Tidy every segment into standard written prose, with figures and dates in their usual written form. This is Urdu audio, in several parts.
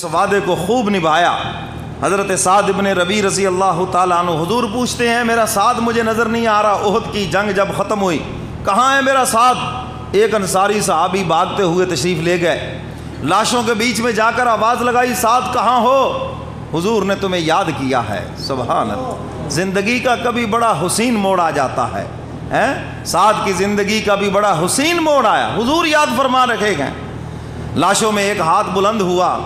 اس وعدے کو خوب نبھایا۔ حضرت سعد ابن ربیع رضی اللہ تعالیٰ عنہ حضور پوچھتے ہیں میرا سعد مجھے نظر نہیں آ رہا، احد کی جنگ جب ختم ہوئی کہاں ہے میرا سعد؟ ایک انصاری صحابی بھاگتے ہوئے تشریف لے گئے، لاشوں کے بیچ میں جا کر آواز لگائی سعد کہاں ہو؟ حضور نے تمہیں یاد کیا ہے۔ سبحان اللہ، زندگی کا کبھی بڑا حسین موڑ آ جاتا ہے، سعد کی زندگی کا بھی بڑا حسین موڑ آیا، حضور یاد فرما رکھے گئے۔ لاشوں میں ایک ہاتھ بلند ہوا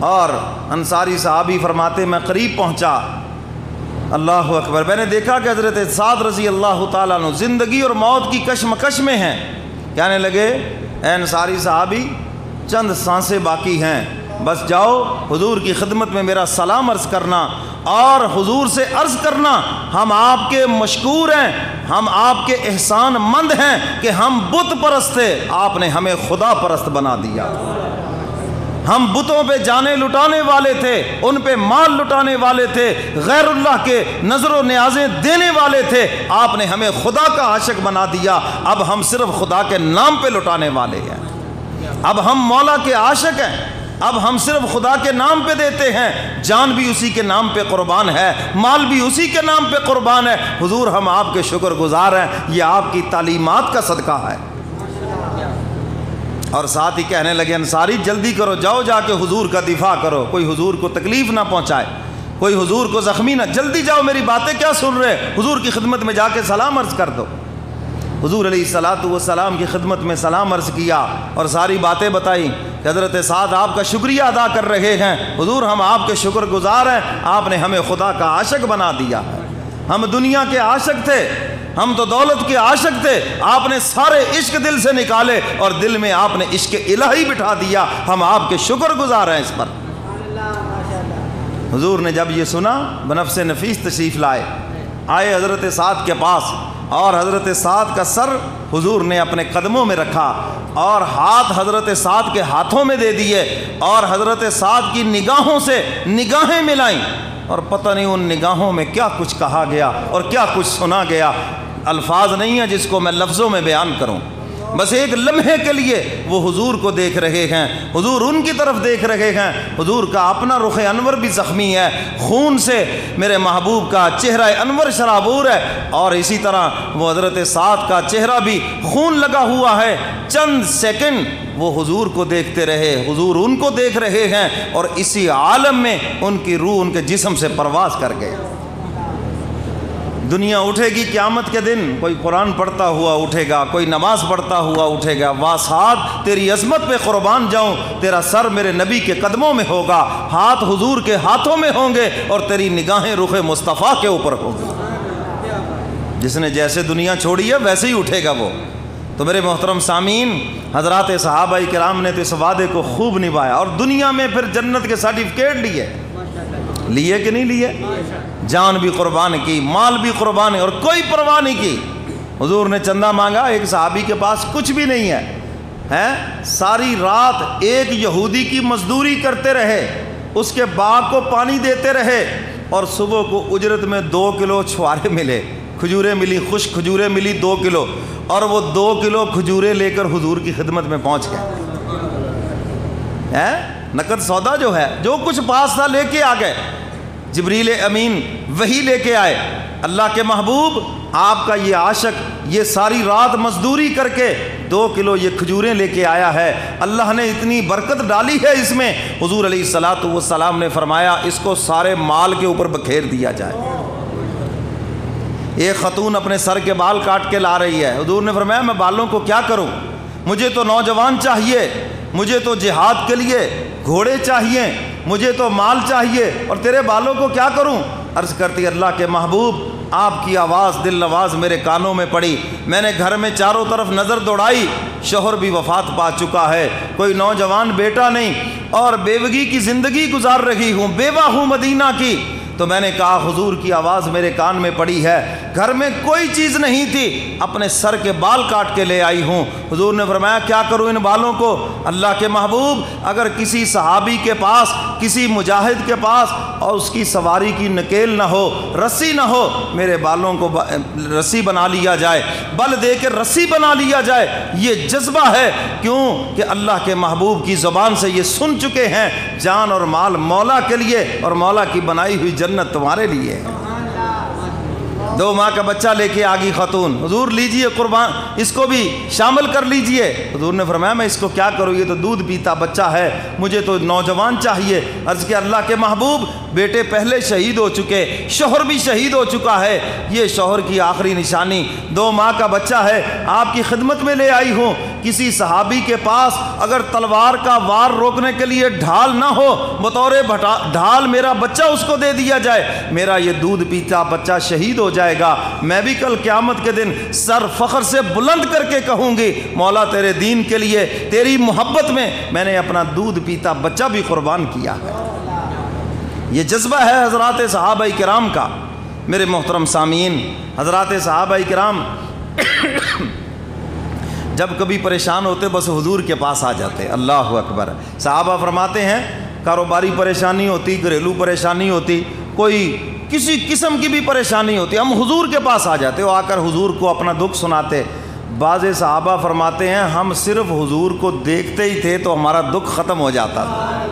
اور انصاری صحابی فرماتے میں قریب پہنچا، اللہ اکبر، میں نے دیکھا کہ حضرت سعد رضی اللہ تعالیٰ عنہ زندگی اور موت کی کشمکش میں ہیں۔ کہنے لگے اے انصاری صحابی چند سانسیں باقی ہیں، بس جاؤ حضور کی خدمت میں میرا سلام عرض کرنا اور حضور سے عرض کرنا ہم آپ کے مشکور ہیں، ہم آپ کے احسان مند ہیں کہ ہم بت پرست تھے، آپ نے ہمیں خدا پرست بنا دیا۔ ہم بتوں پہ جانیں لٹانے والے تھے، ان پہ مال لٹانے والے تھے، غیر اللہ کے نظر و نیازیں دینے والے تھے، آپ نے ہمیں خدا کا عاشق بنا دیا۔ اب ہم صرف خدا کے نام پہ لٹانے والے ہیں، اب ہم مولا کے عاشق ہیں، اب ہم صرف خدا کے نام پہ دیتے ہیں، جان بھی اسی کے نام پہ قربان ہے، مال بھی اسی کے نام پہ قربان ہے۔ حضور ہم آپ کے شکر گزار ہیں، یہ آپ کی تعلیمات کا صدقہ ہے۔ اور ساتھ ہی کہنے لگے انصاری جلدی کرو، جاؤ جا کے حضور کا دفاع کرو، کوئی حضور کو تکلیف نہ پہنچائے، کوئی حضور کو زخمی نہ، جلدی جاؤ، میری باتیں کیا سن رہے، حضور کی خدمت میں جا کے سلام عرض کر دو۔ حضور علیہ الصلوۃ والسلام کی خدمت میں سلام عرض کیا اور ساری باتیں بتائیں کہ حضرت سعد آپ کا شکریہ ادا کر رہے ہیں، حضور ہم آپ کے شکر گزار ہیں، آپ نے ہمیں خدا کا عاشق بنا دیا ہے۔ ہم دنیا کے عاشق تھے، ہم تو دولت کے عاشق تھے، آپ نے سارے عشق دل سے نکالے اور دل میں آپ نے عشق الہی بٹھا دیا، ہم آپ کے شکر گزار ہیں اس پر۔ حضور نے جب یہ سنا بنفس نفیس تشریف لائے، آئے حضرت سعد کے پاس اور حضرت سعد کا سر حضور نے اپنے قدموں میں رکھا اور ہاتھ حضرت سعد کے ہاتھوں میں دے دیے اور حضرت سعد کی نگاہوں سے نگاہیں ملائیں، اور پتہ نہیں ان نگاہوں میں کیا کچھ کہا گیا اور کیا کچھ سنا گیا، الفاظ نہیں ہیں جس کو میں لفظوں میں بیان کروں، بس ایک لمحے کے لیے وہ حضور کو دیکھ رہے ہیں، حضور ان کی طرف دیکھ رہے ہیں، حضور کا اپنا رخ انور بھی زخمی ہے، خون سے میرے محبوب کا چہرہ انور شرابور ہے، اور اسی طرح وہ حضرت سعد کا چہرہ بھی خون لگا ہوا ہے۔ چند سیکنڈ وہ حضور کو دیکھتے رہے، حضور ان کو دیکھ رہے ہیں، اور اسی عالم میں ان کی روح ان کے جسم سے پرواز کر گئے۔ دنیا اٹھے گی قیامت کے دن، کوئی قرآن پڑھتا ہوا اٹھے گا، کوئی نماز پڑھتا ہوا اٹھے گا، وا سعد تیری عظمت پہ قربان جاؤں، تیرا سر میرے نبی کے قدموں میں ہوگا، ہاتھ حضور کے ہاتھوں میں ہوں گے، اور تیری نگاہیں رخ مصطفیٰ کے اوپر ہوں گی۔ جس نے جیسے دنیا چھوڑی ہے ویسے ہی اٹھے گا وہ۔ تو میرے محترم سامعین، حضرات صحابہ کرام نے تو اس وعدے کو خوب نبھایا، اور دنیا میں پھر جنت کے سرٹیفکیٹ لیے کہ نہیں لیے؟ جان بھی قربان کی، مال بھی قربان، اور کوئی پرواہ نہیں کی۔ حضور نے چندہ مانگا، ایک صحابی کے پاس کچھ بھی نہیں ہے، ساری رات ایک یہودی کی مزدوری کرتے رہے، اس کے باغ کو پانی دیتے رہے، اور صبح کو اجرت میں 2 کلو چھوارے ملے، کھجوریں ملی، خشک کھجوریں ملی 2 کلو، اور وہ 2 کلو کھجوریں لے کر حضور کی خدمت میں پہنچ گئے۔ نقد سودا جو ہے، جو کچھ پاس تھا لے کے آ گئے۔ جبریل امین وہی لے کے آئے، اللہ کے محبوب آپ کا یہ عاشق یہ ساری رات مزدوری کر کے 2 کلو یہ کھجوریں لے کے آیا ہے، اللہ نے اتنی برکت ڈالی ہے اس میں۔ حضور علیہ الصلوۃ والسلام نے فرمایا اس کو سارے مال کے اوپر بکھیر دیا جائے۔ ایک خاتون اپنے سر کے بال کاٹ کے لا رہی ہے، حضور نے فرمایا میں بالوں کو کیا کروں، مجھے تو نوجوان چاہیے، مجھے تو جہاد کے لیے گھوڑے چاہیے، مجھے تو مال چاہیے، اور تیرے بالوں کو کیا کروں؟ عرض کرتی اللہ کے محبوب آپ کی آواز دل نواز میرے کانوں میں پڑی، میں نے گھر میں چاروں طرف نظر دوڑائی، شوہر بھی وفات پا چکا ہے، کوئی نوجوان بیٹا نہیں، اور بیوگی کی زندگی گزار رہی ہوں، بیوہ ہوں مدینہ کی، تو میں نے کہا حضور کی آواز میرے کان میں پڑی ہے، گھر میں کوئی چیز نہیں تھی، اپنے سر کے بال کاٹ کے لے آئی ہوں۔ حضور نے فرمایا کیا کروں ان بالوں کو؟ اللہ کے محبوب اگر کسی صحابی کے پاس، کسی مجاہد کے پاس اور اس کی سواری کی نکیل نہ ہو، رسی نہ ہو، میرے بالوں کو رسی بنا لیا جائے، بل دے کے رسی بنا لیا جائے۔ یہ جذبہ ہے، کیوں کہ اللہ کے محبوب کی زبان سے یہ سن چکے ہیں، جان اور مال مولا کے لیے اور مولا کی بنائی ہوئی جنت تمہارے لیے ہے۔ 2 ماہ کا بچہ لے کے آگی خاتون، حضور لیجئے قربان، اس کو بھی شامل کر لیجئے۔ حضور نے فرمایا میں اس کو کیا کروں، یہ تو دودھ پیتا بچہ ہے، مجھے تو نوجوان چاہیے۔ عرض کیا اللہ کے محبوب بیٹے پہلے شہید ہو چکے، شوہر بھی شہید ہو چکا ہے، یہ شوہر کی آخری نشانی 2 ماہ کا بچہ ہے، آپ کی خدمت میں لے آئی ہوں۔ کسی صحابی کے پاس اگر تلوار کا وار روکنے کے لیے ڈھال نہ ہو، بطور ڈھال میرا بچہ اس کو دے دیا جائے، میرا یہ دودھ پیتا بچہ شہید ہو جائے گا، میں بھی کل قیامت کے دن سر فخر سے بلند کر کے کہوں گی مولا تیرے دین کے لیے، تیری محبت میں نے اپنا دودھ پیتا بچہ بھی قربان کیا ہے۔ یہ جذبہ ہے حضرات صحابہ کرام کا۔ میرے محترم سامعین، حضرات صحابہ کرام جب کبھی پریشان ہوتے بس حضور کے پاس آ جاتے، اللہ اکبر۔ صحابہ فرماتے ہیں کاروباری پریشانی ہوتی، گھریلو پریشانی ہوتی، کوئی کسی قسم کی بھی پریشانی ہوتی، ہم حضور کے پاس آ جاتے، وہ آ کر حضور کو اپنا دکھ سناتے۔ بعض صحابہ فرماتے ہیں ہم صرف حضور کو دیکھتے ہی تھے تو ہمارا دکھ ختم ہو جاتا تھا۔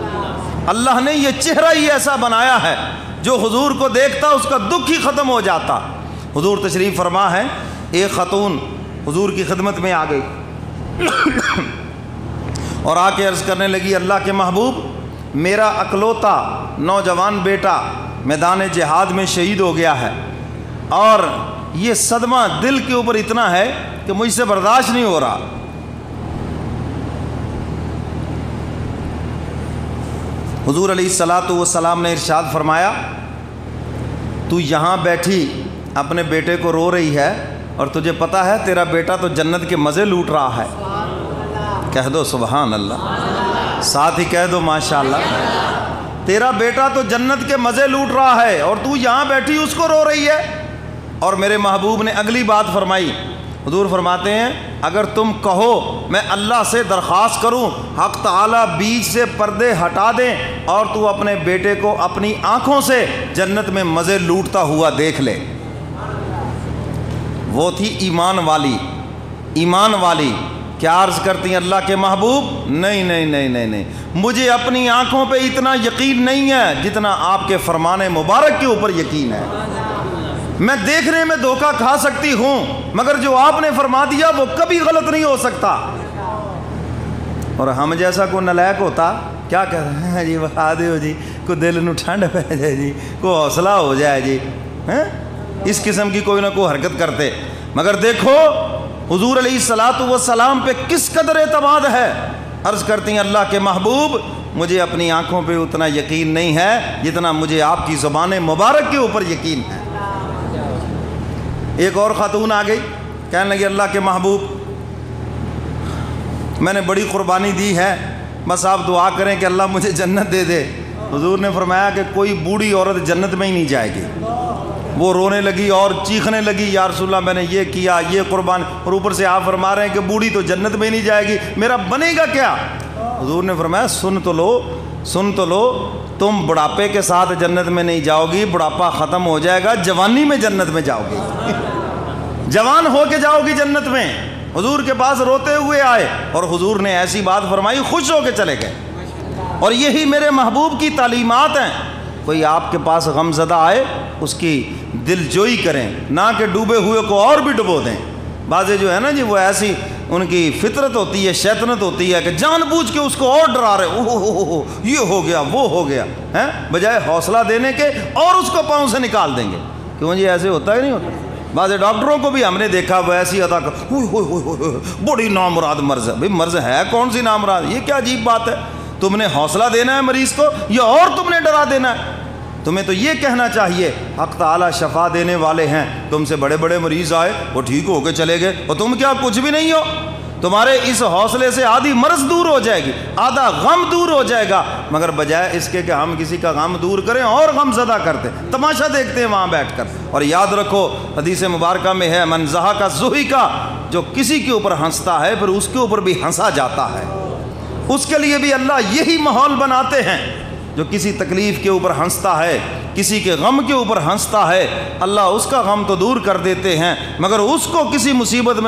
اللہ نے یہ چہرہ ہی ایسا بنایا ہے، جو حضور کو دیکھتا اس کا دکھ ہی ختم ہو جاتا۔ حضور تشریف فرما ہے، ایک خاتون حضور کی خدمت میں آ گئی اور آ کے عرض کرنے لگی اللہ کے محبوب میرا اکلوتا نوجوان بیٹا میدان جہاد میں شہید ہو گیا ہے، اور یہ صدمہ دل کے اوپر اتنا ہے کہ مجھ سے برداشت نہیں ہو رہا۔ حضور علیہ الصلاۃ والسلام نے ارشاد فرمایا تو یہاں بیٹھی اپنے بیٹے کو رو رہی ہے اور تجھے پتا ہے تیرا بیٹا تو جنت کے مزے لوٹ رہا ہے، کہہ دو سبحان اللہ، ساتھ ہی کہہ دو ماشاءاللہ۔ تیرا بیٹا تو جنت کے مزے لوٹ رہا ہے اور تو یہاں بیٹھی اس کو رو رہی ہے۔ اور میرے محبوب نے اگلی بات فرمائی، حضور فرماتے ہیں اگر تم کہو میں اللہ سے درخواست کروں حق تعالیٰ بیچ سے پردے ہٹا دیں اور تو اپنے بیٹے کو اپنی آنکھوں سے جنت میں مزے لوٹتا ہوا دیکھ لے۔ وہ تھی ایمان والی، ایمان والی۔ کیا عرض کرتی ہیں اللہ کے محبوب نہیں نہیں نہیں نہیں نہیں، مجھے اپنی آنکھوں پہ اتنا یقین نہیں ہے جتنا آپ کے فرمان مبارک کے اوپر یقین ہے۔ میں دیکھنے میں دھوکہ کھا سکتی ہوں مگر جو آپ نے فرما دیا وہ کبھی غلط نہیں ہو سکتا۔ اور ہم جیسا کوئی نالائق ہوتا کیا کہتے ہیں جی بتا دیو جی، کوئی دل نو ٹھنڈ پہ جائے جی، کوئی حوصلہ ہو جائے جی، اس قسم کی کوئی نہ کوئی حرکت کرتے۔ مگر دیکھو حضور علیہ الصلاۃ والسلام پہ کس قدر اعتماد ہے۔ عرض کرتی ہیں اللہ کے محبوب مجھے اپنی آنکھوں پہ اتنا یقین نہیں ہے جتنا مجھے آپ کی زبان مبارک کے اوپر یقین ہے۔ ایک اور خاتون آ گئی، کہنے لگی اللہ کے محبوب میں نے بڑی قربانی دی ہے، بس آپ دعا کریں کہ اللہ مجھے جنت دے دے۔ حضور نے فرمایا کہ کوئی بوڑھی عورت جنت میں ہی نہیں جائے گی۔ وہ رونے لگی اور چیخنے لگی یا رسول اللہ میں نے یہ کیا، یہ قربان، اور اوپر سے آپ فرما رہے ہیں کہ بوڑھی تو جنت میں ہی نہیں جائے گی، میرا بنے گا کیا؟ حضور نے فرمایا سن تو لو، سن تو لو، تم بڑھاپے کے ساتھ جنت میں نہیں جاؤ گی، بڑھاپا ختم ہو جائے گا، جوانی میں جنت میں جاؤ گی، جوان ہو کے جاؤ گی جنت میں۔ حضور کے پاس روتے ہوئے آئے اور حضور نے ایسی بات فرمائی، خوش ہو کے چلے گئے۔ اور یہی میرے محبوب کی تعلیمات ہیں، کوئی آپ کے پاس غم زدہ آئے اس کی دل جوئی کریں، نہ کہ ڈوبے ہوئے کو اور بھی ڈبو دیں۔ بعضے جو ہے نا جی وہ ایسی ان کی فطرت ہوتی ہے، شیطنت ہوتی ہے کہ جان بوجھ کے اس کو اور ڈرا رہے، اوہ یہ ہو گیا وہ ہو گیا، ہیں بجائے حوصلہ دینے کے اور اس کو پاؤں سے نکال دیں گے۔ کیوں جی ایسے ہوتا ہے نہیں ہوتا؟ بعض ڈاکٹروں کو بھی ہم نے دیکھا وہ ایسی عطا کر بڑی نامراد مرض ہے۔ بھئی مرض ہے کون سی نامراد؟ یہ کیا عجیب بات ہے؟ تم نے حوصلہ دینا ہے مریض کو یا اور تم نے ڈرا دینا ہے؟ تمہیں تو یہ کہنا چاہیے حق تعالیٰ شفا دینے والے ہیں، تم سے بڑے بڑے مریض آئے وہ ٹھیک ہو کے چلے گئے اور تم کیا کچھ بھی نہیں ہو؟ تمہارے اس حوصلے سے آدھی مرض دور ہو جائے گی، آدھا غم دور ہو جائے گا، مگر بجائے اس کے کہ ہم کسی کا غم دور کریں اور غم زدہ کرتے، تماشا دیکھتے ہیں وہاں بیٹھ کر۔ اور یاد رکھو حدیث مبارکہ میں ہے من ضحک ضحک، جو کسی کے اوپر ہنستا ہے پھر اس کے اوپر بھی ہنسا جاتا ہے۔ اس کے لیے بھی اللہ یہی ماحول بناتے ہیں، جو کسی تکلیف کے اوپر ہنستا ہے، کسی کے غم کے اوپر ہنستا ہے، اللہ اس کا غم تو دور کر دیتے ہیں، مگر اس کو کسی مصیبت میں